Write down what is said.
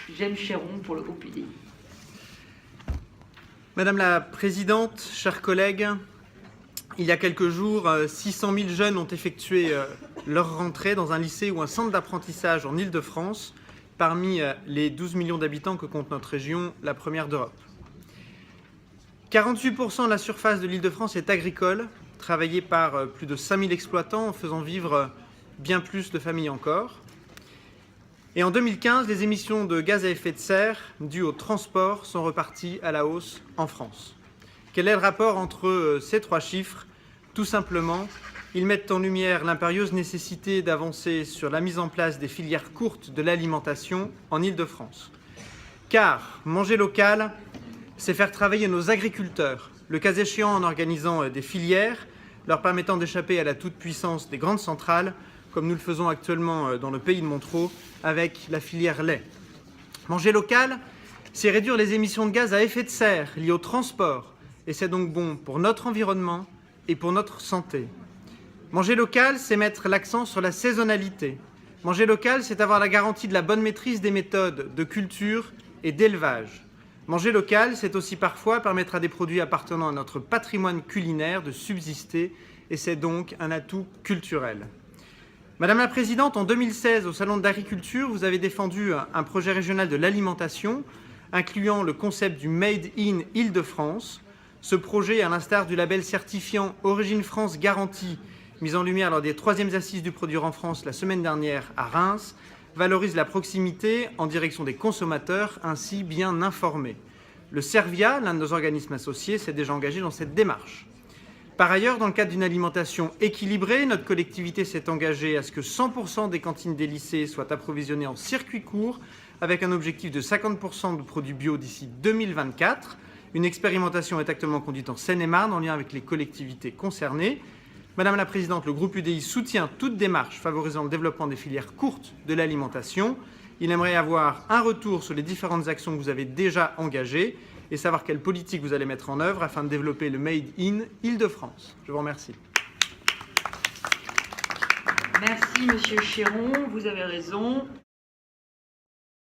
Jeanne Chéron pour le groupe UDI. Madame la Présidente, chers collègues, il y a quelques jours, 600 000 jeunes ont effectué leur rentrée dans un lycée ou un centre d'apprentissage en Île-de-France, parmi les 12 millions d'habitants que compte notre région, la première d'Europe. 48% de la surface de l'Île-de-France est agricole, travaillée par plus de 5 000 exploitants, en faisant vivre bien plus de familles encore. Et en 2015, les émissions de gaz à effet de serre dues au transport sont reparties à la hausse en France. Quel est le rapport entre ces trois chiffres? Tout simplement, ils mettent en lumière l'impérieuse nécessité d'avancer sur la mise en place des filières courtes de l'alimentation en Île-de-France. Car manger local, c'est faire travailler nos agriculteurs, le cas échéant en organisant des filières, leur permettant d'échapper à la toute-puissance des grandes centrales, comme nous le faisons actuellement dans le pays de Montereau avec la filière lait. Manger local, c'est réduire les émissions de gaz à effet de serre liées au transport, et c'est donc bon pour notre environnement et pour notre santé. Manger local, c'est mettre l'accent sur la saisonnalité. Manger local, c'est avoir la garantie de la bonne maîtrise des méthodes de culture et d'élevage. Manger local, c'est aussi parfois permettre à des produits appartenant à notre patrimoine culinaire de subsister, et c'est donc un atout culturel. Madame la Présidente, en 2016, au Salon de l'Agriculture, vous avez défendu un projet régional de l'alimentation, incluant le concept du Made in Île-de-France. Ce projet, à l'instar du label certifiant Origine France Garantie, mis en lumière lors des 3e assises du produire en France la semaine dernière à Reims, valorise la proximité en direction des consommateurs, ainsi bien informés. Le Servia, l'un de nos organismes associés, s'est déjà engagé dans cette démarche. Par ailleurs, dans le cadre d'une alimentation équilibrée, notre collectivité s'est engagée à ce que 100% des cantines des lycées soient approvisionnées en circuit court, avec un objectif de 50% de produits bio d'ici 2024. Une expérimentation est actuellement conduite en Seine-et-Marne en lien avec les collectivités concernées. Madame la Présidente, le groupe UDI soutient toute démarche favorisant le développement des filières courtes de l'alimentation. Il aimerait avoir un retour sur les différentes actions que vous avez déjà engagées et savoir quelle politique vous allez mettre en œuvre afin de développer le Made in Île-de-France. Je vous remercie. Merci Monsieur Chéron, vous avez raison.